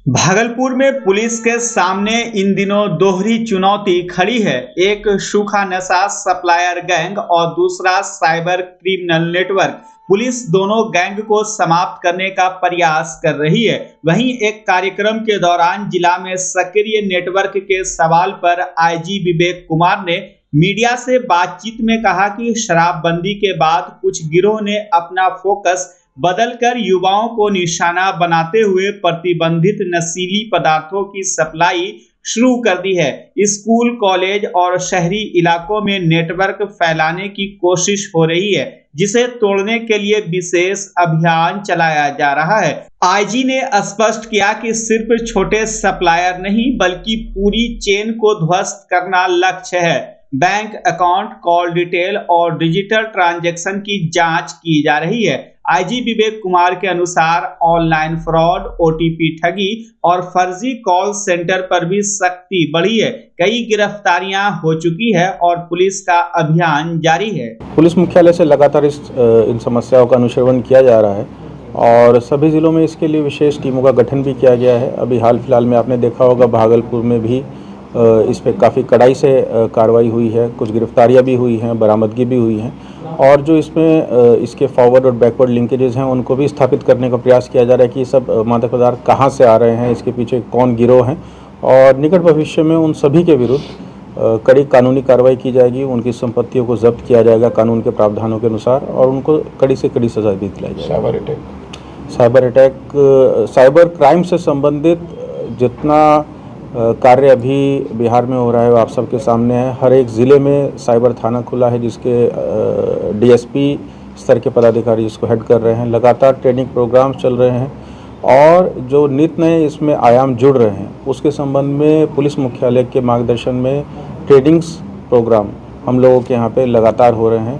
भागलपुर में पुलिस के सामने इन दिनों दोहरी चुनौती खड़ी है। एक सूखा नशा सप्लायर गैंग और दूसरा साइबर क्रिमिनल नेटवर्क। पुलिस दोनों गैंग को समाप्त करने का प्रयास कर रही है। वहीं एक कार्यक्रम के दौरान जिला में सक्रिय नेटवर्क के सवाल पर आईजी विवेक कुमार ने मीडिया से बातचीत में कहा कि शराबबंदी के बाद कुछ गिरोह ने अपना फोकस बदलकर युवाओं को निशाना बनाते हुए प्रतिबंधित नशीली पदार्थों की सप्लाई शुरू कर दी है। स्कूल, कॉलेज और शहरी इलाकों में नेटवर्क फैलाने की कोशिश हो रही है, जिसे तोड़ने के लिए विशेष अभियान चलाया जा रहा है। आईजी ने स्पष्ट किया कि सिर्फ छोटे सप्लायर नहीं बल्कि पूरी चेन को ध्वस्त करना लक्ष्य है। बैंक अकाउंट, कॉल डिटेल और डिजिटल ट्रांजैक्शन की जांच की जा रही है। आईजी विवेक कुमार के अनुसार ऑनलाइन फ्रॉड, ओटीपी ठगी और फर्जी कॉल सेंटर पर भी सख्ती बढ़ी है। कई गिरफ्तारियां हो चुकी है और पुलिस का अभियान जारी है। पुलिस मुख्यालय से लगातार इन समस्याओं का अनुश्रवण किया जा रहा है और सभी जिलों में इसके लिए विशेष टीमों का गठन भी किया गया है। अभी हाल फिलहाल में आपने देखा होगा भागलपुर में भी इस पर काफ़ी कड़ाई से कार्रवाई हुई है, कुछ गिरफ्तारियां भी हुई हैं, बरामदगी भी हुई हैं और जो इसमें इसके फॉरवर्ड और बैकवर्ड लिंकेजेस हैं उनको भी स्थापित करने का प्रयास किया जा रहा है कि सब मादक पदार्थ कहाँ से आ रहे हैं, इसके पीछे कौन गिरोह हैं और निकट भविष्य में उन सभी के विरुद्ध कड़ी कानूनी कार्रवाई की जाएगी। उनकी संपत्तियों को जब्त किया जाएगा कानून के प्रावधानों के अनुसार और उनको कड़ी से कड़ी सजा भी दिलाई जाएगी। साइबर क्राइम से संबंधित जितना कार्य अभी बिहार में हो रहा है वो आप सबके सामने है। हर एक ज़िले में साइबर थाना खुला है जिसके डीएसपी स्तर के पदाधिकारी इसको हेड कर रहे हैं। लगातार ट्रेनिंग प्रोग्राम चल रहे हैं और जो नित नए इसमें आयाम जुड़ रहे हैं उसके संबंध में पुलिस मुख्यालय के मार्गदर्शन में ट्रेनिंग्स प्रोग्राम हम लोगों के यहाँ पे लगातार हो रहे हैं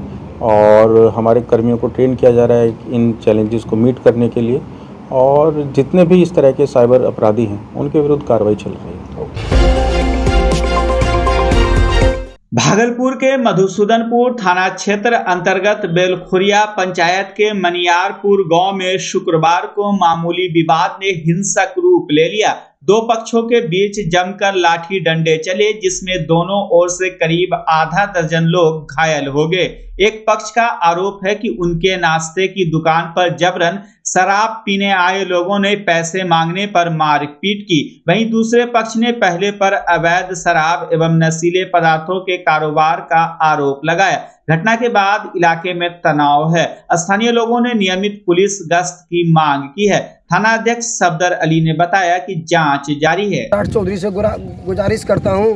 और हमारे कर्मियों को ट्रेन किया जा रहा है इन चैलेंजेस को मीट करने के लिए और जितने भी इस तरह के साइबर अपराधी हैं उनके विरुद्ध कार्रवाई चल रही है। भागलपुर के मधुसूदनपुर थाना क्षेत्र अंतर्गत बेलखुरिया पंचायत के मनियारपुर गांव में शुक्रवार को मामूली विवाद ने हिंसक रूप ले लिया। दो पक्षों के बीच जमकर लाठी डंडे चले जिसमें दोनों ओर से करीब आधा दर्जन लोग घायल हो गए। एक पक्ष का आरोप है कि उनके नाश्ते की दुकान पर जबरन शराब पीने आए लोगों ने पैसे मांगने पर मारपीट की। वहीं दूसरे पक्ष ने पहले पर अवैध शराब एवं नशीले पदार्थों के कारोबार का आरोप लगाया। घटना के बाद इलाके में तनाव है। स्थानीय लोगों ने नियमित पुलिस गश्त की मांग की है। थाना अध्यक्ष सफदर अली ने बताया कि जांच जारी है। चौधरी से गुजारिश करता हूं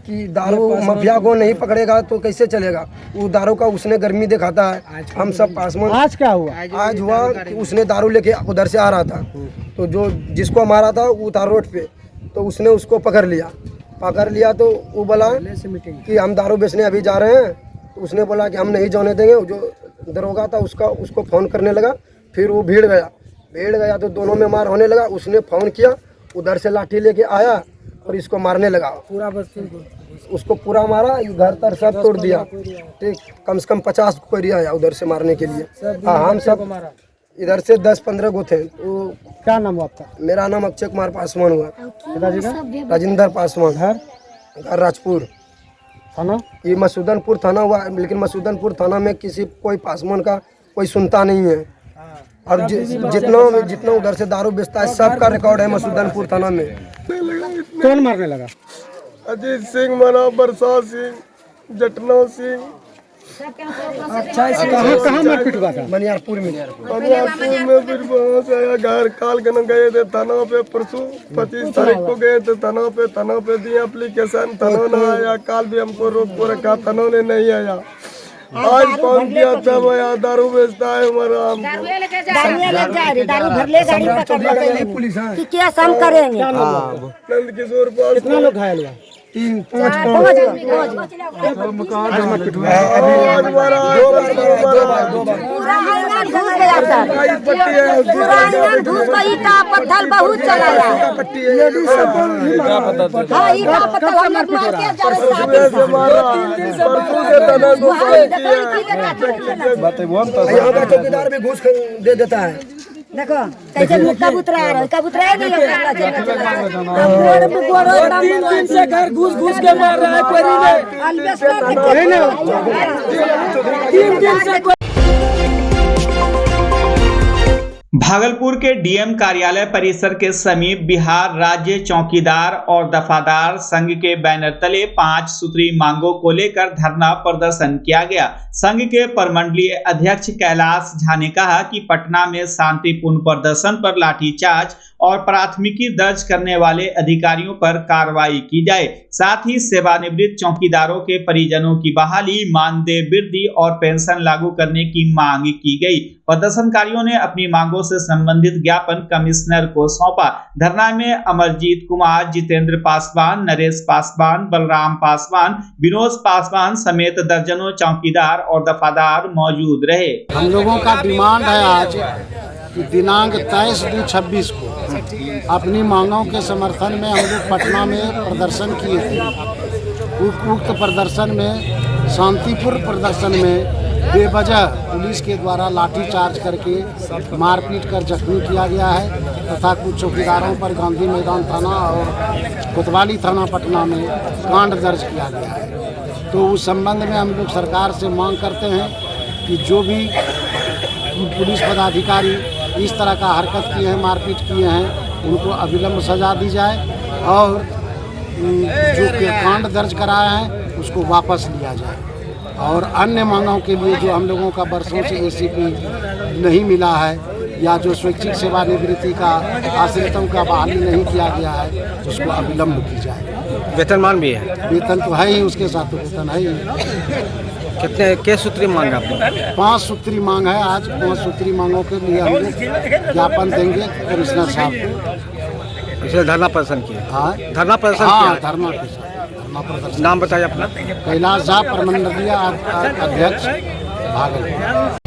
कि दारू माफिया को नहीं पकड़ेगा तो कैसे चलेगा। वो दारू का उसने गर्मी दिखाता है। हम सब पासवान। आज क्या हुआ? आज हुआ कि उसने दारू लेके उधर से आ रहा था तो जो जिसको मारा था वो था रोड पे तो उसने उसको पकड़ लिया तो वो बोला कि हम दारू बेचने अभी जा रहे हैं। तो उसने बोला कि हम नहीं जाने देंगे। जो दरोगा था उसको फ़ोन करने लगा। फिर वो भीड़ गया तो दोनों में मार होने लगा। उसने फ़ोन किया, उधर से लाठी लेके आया और इसको मारने लगा। पूरा उसको पूरा मारा, घर तर सब तोड़ दिया। ठीक, कम से कम 50 कोई आया उधर से मारने के लिए। हाँ, हम सब इधर से 10-15 गो थे। तो क्या नाम हुआ आपका? मेरा नाम अक्षय कुमार पासवान हुआ। राजेंद्र पासवान। घर राजपुर। थाना ये मसूदनपुर थाना हुआ, लेकिन मसूदनपुर थाना में कोई पासवान का कोई सुनता नहीं है। और जितना उधर से दारू बेचता है सबका रिकॉर्ड है मसूदनपुर थाना में। कौन मारने लगा? अजीत सिंह मना, बरसा सिंह, जटना सिंह। कहाँ मारपीट हुआ था? मनियारपुर में। फिर वहाँ से आया घर काल गए थे थाना पे। परसों 25 तारीख को गए थे थाना पे दिए एप्लीकेशन। थाना न आया। काल भी हमको रोक को रखा, थाना ने नहीं आया। आज फोन किया था मैं दारू बेचता है हमारा। पुलिस नंद किशोर पास। कितना लोग घायल हुआ? 3-5 पत्थर बहुत चलाया। चौकीदार भी घूस दे देता है। देखो कैसे कबूतरा आ रहा है, कबूतरा नहीं है। 3 दिन से घर घुस घुस के मार रहा है कोई नहीं। भागलपुर के डीएम कार्यालय परिसर के समीप बिहार राज्य चौकीदार और दफादार संघ के बैनर तले 5 सूत्री मांगों को लेकर धरना प्रदर्शन किया गया। संघ के प्रमंडलीय अध्यक्ष कैलाश झा ने कहा कि पटना में शांतिपूर्ण प्रदर्शन पर लाठीचार्ज और प्राथमिकी दर्ज करने वाले अधिकारियों पर कार्रवाई की जाए। साथ ही सेवानिवृत्त चौकीदारों के परिजनों की बहाली, मानदेय वृद्धि और पेंशन लागू करने की मांग की गई। प्रदर्शनकारियों ने अपनी मांगों से संबंधित ज्ञापन कमिश्नर को सौंपा। धरना में अमरजीत कुमार, जितेंद्र पासवान, नरेश पासवान, बलराम पासवान, विनोद पासवान समेत दर्जनों चौकीदार और दफादार मौजूद रहे। हम लोगों का डिमांड है आज कि दिनांक 23/2/26 को अपनी मांगों के समर्थन में हम लोग पटना में प्रदर्शन किए थे। उक्त प्रदर्शन में शांतिपूर्ण प्रदर्शन में बेवजह पुलिस के द्वारा लाठीचार्ज करके मारपीट कर जख्मी किया गया है तथा कुछ चौकीदारों पर गांधी मैदान थाना और कोतवाली थाना पटना में कांड दर्ज किया गया है। तो उस संबंध में हम लोग सरकार से मांग करते हैं कि जो भी पुलिस पदाधिकारी इस तरह का हरकत किए हैं, मारपीट किए हैं, उनको अविलंब सजा दी जाए और जो कांड दर्ज कराया है उसको वापस लिया जाए। और अन्य मांगों के लिए जो हम लोगों का वर्षों से एसीपी नहीं मिला है या जो स्वैच्छिक सेवानिवृत्ति का आश्रितों का बहाली नहीं किया गया है उसको अविलंब की जाए। वेतनमान भी है? वेतन तो है ही, उसके साथ तो वेतन है ही। कितने सूत्री मांग आपको? 5 सूत्री मांग है। आज 5 सूत्री मांगों के लिए हम लोग ज्ञापन देंगे कमिश्नर साहब को। इसलिए धरना प्रदर्शन किया? हाँ, धरना प्रदर्शन किया। धरना प्रदर्शन। नाम बताइए अपना? कैलाश झा, प्रमंडलीय अध्यक्ष, भागलपुर।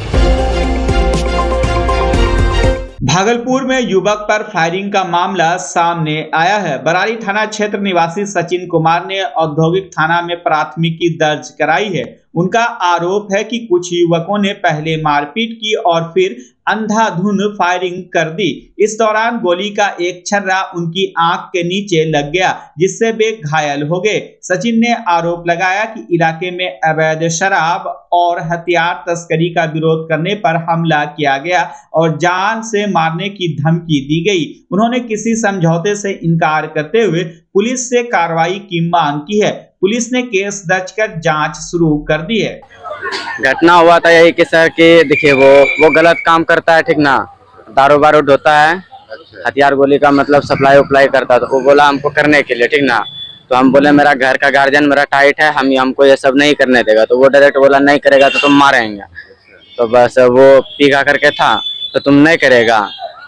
भागलपुर में युवक पर फायरिंग का मामला सामने आया है। बरारी थाना क्षेत्र निवासी सचिन कुमार ने औद्योगिक थाना में प्राथमिकी दर्ज कराई है। उनका आरोप है कि कुछ युवकों ने पहले मारपीट की और फिर अंधाधुंध फायरिंग कर दी। इस दौरान गोली का एक छर्रा उनकी आंख के नीचे लग गया, जिससे वे घायल हो गए। सचिन ने आरोप लगाया कि इलाके में अवैध शराब और हथियार तस्करी का विरोध करने पर हमला किया गया और जान से मारने की धमकी दी गई। उन्होंने किसी समझौते से इनकार करते हुए पुलिस से कार्रवाई की मांग की है। पुलिस ने केस दर्ज कर जांच शुरू कर दी है। घटना हुआ था यही कि सर कि देखिए वो गलत काम करता है, ठीक ना, दारू बारूद होता है, हथियार गोली का मतलब सप्लाई उप्लाई करता है। तो वो बोला हमको करने के लिए, ठीक ना, तो हम बोले मेरा घर का गार्जियन मेरा टाइट है, हमको ये सब नहीं करने देगा। तो वो डायरेक्ट बोला नहीं करेगा तो तुम मारेंगे। तो बस वो पीगा करके था तो तुम नहीं करेगा।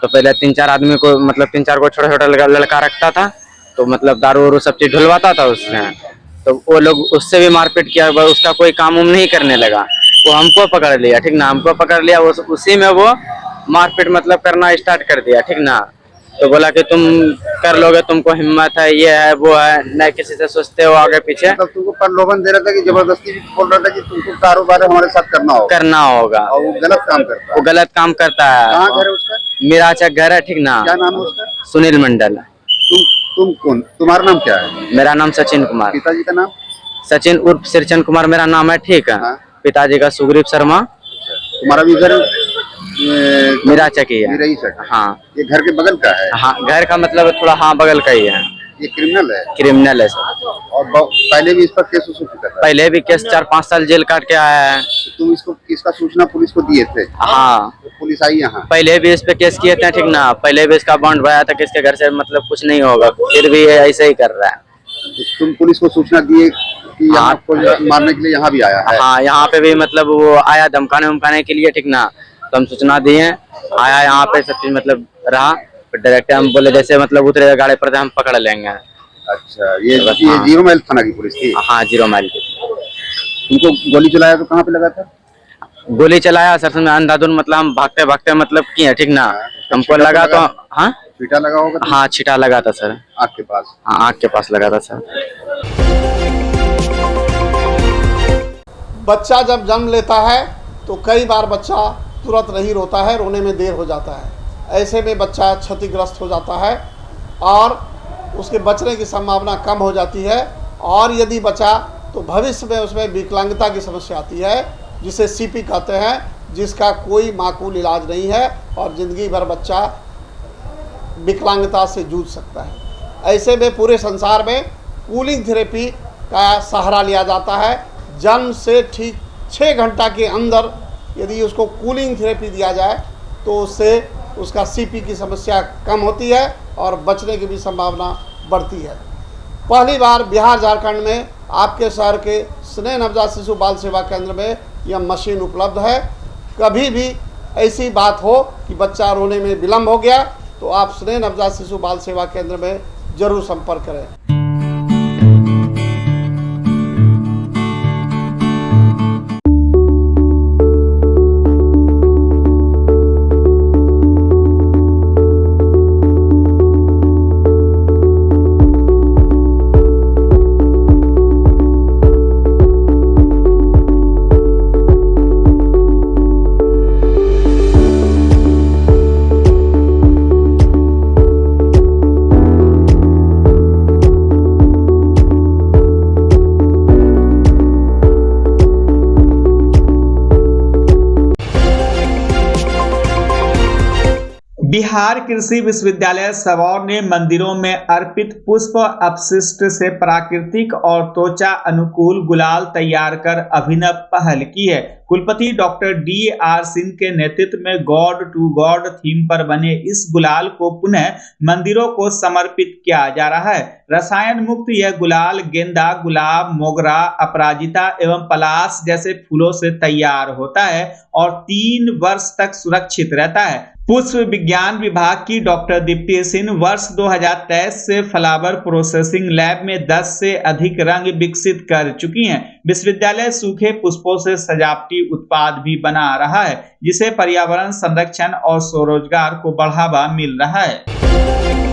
तो पहले 3-4 आदमी को मतलब 3-4 को छोटा छोटा लड़का रखता था, तो मतलब दारू वारू सब चीज ढुलवाता था उसने। तो वो लोग उससे भी मारपीट किया, उसका कोई काम उम नहीं करने लगा। वो हमको पकड़ लिया, ठीक ना, हमको पकड़ लिया, उसी में वो मारपीट मतलब करना स्टार्ट कर दिया, ठीक ना। तो बोला कि तुम कर लोगे, तुमको हिम्मत है, ये है वो है, न किसी से सोचते हो आगे पीछे। मतलब तुमको प्रलोभन दे रहा था कि जबरदस्ती बोल रहा था कि तुमको कारोबार हमारे साथ करना होगा। और वो गलत काम करता है। वो गलत काम करता है। कहाँ घर है उसका? मेरा घर है, ठीक ना। क्या नाम है उसका? सुनील मंडल। तुम कौन? तुम्हारा नाम क्या है? मेरा नाम सचिन कुमार। पिताजी का नाम? सचिन उर्फ सिरचंद कुमार मेरा नाम है, ठीक है। हाँ। पिताजी का सुग्रीव शर्मा। तुम्हारा भी घर मेरा चकी है। हाँ, ये घर के बगल का है? हाँ, घर का मतलब थोड़ा हाँ बगल का ही है। ये क्रिमिनल है? क्रिमिनल है सर। और पहले भी इस पर केस हो चुका था? पहले भी केस 4-5 साल जेल काट के आया है। तुम इसका सूचना पुलिस को दिए थे? हाँ, तो पुलिस आई यहाँ? पहले भी इस पे केस किए थे, ठीक ना। पहले भी इसका बॉन्ड भराया था कि इसके घर से मतलब कुछ नहीं होगा, फिर भी ऐसे ही कर रहा है। तो तुम पुलिस को सूचना दिए कि यहाँ को मारने के लिए यहाँ भी आया है? हाँ, यहाँ पे भी मतलब वो आया धमकाने उमकाने के लिए, ठीक ना। तो हम सूचना दिए, आया यहाँ पे सब चीज मतलब रहा, फिर डायरेक्ट हम बोले जैसे मतलब उतरेगा गाड़ी पर हम पकड़ लेंगे। अच्छा, ये 0 माइल थाना की पुलिस थी? हाँ, 0 माइल की। तुमको गोली चलाया तो कहाँ पे लगा था? गोली चलाया सर में अंधाधुंध, मतलब हम भागते भागते मतलब किए, ठीक ना। हमको लगा तो हाँ छीटा लगा होगा? हाँ, छीटा लगा था सर, आँख के पास। हाँ, आँख के पास लगा था सर। बच्चा जब जन्म लेता है तो कई बार बच्चा तुरंत नहीं रोता है, रोने में देर हो जाता है। ऐसे में बच्चा क्षतिग्रस्त हो जाता है और उसके बचने की संभावना कम हो जाती है, और यदि बचा तो भविष्य में उसमें विकलांगता की समस्या आती है, जिसे सीपी कहते हैं, जिसका कोई माकूल इलाज नहीं है और ज़िंदगी भर बच्चा विकलांगता से जूझ सकता है। ऐसे में पूरे संसार में कूलिंग थेरेपी का सहारा लिया जाता है। जन्म से ठीक 6 घंटा के अंदर यदि उसको कूलिंग थेरेपी दिया जाए तो उससे उसका सीपी की समस्या कम होती है और बचने की भी संभावना बढ़ती है। पहली बार बिहार झारखंड में आपके शहर के स्नेह नवजात शिशु बाल सेवा केंद्र में यह मशीन उपलब्ध है। कभी भी ऐसी बात हो कि बच्चा रोने में विलम्ब हो गया तो आप स्नेह नवजात शिशु बाल सेवा केंद्र में जरूर संपर्क करें। बिहार कृषि विश्वविद्यालय सबौर ने मंदिरों में अर्पित पुष्प अपशिष्ट से प्राकृतिक और त्वचा अनुकूल गुलाल तैयार कर अभिनव पहल की है। कुलपति डॉक्टर D.R. सिंह के नेतृत्व में गॉड टू गॉड थीम पर बने इस गुलाल को पुनः मंदिरों को समर्पित किया जा रहा है। रसायन मुक्त यह गुलाल गेंदा, गुलाब, मोगरा, अपराजिता एवं पलाश जैसे फूलों से तैयार होता है और 3 वर्ष तक सुरक्षित रहता है। पुष्प विज्ञान विभाग की डॉक्टर दीप्ति सिंह वर्ष 2023 से फ्लावर प्रोसेसिंग लैब में 10 से अधिक रंग विकसित कर चुकी हैं। विश्वविद्यालय सूखे पुष्पों से सजावटी उत्पाद भी बना रहा है, जिसे पर्यावरण संरक्षण और स्वरोजगार को बढ़ावा मिल रहा है।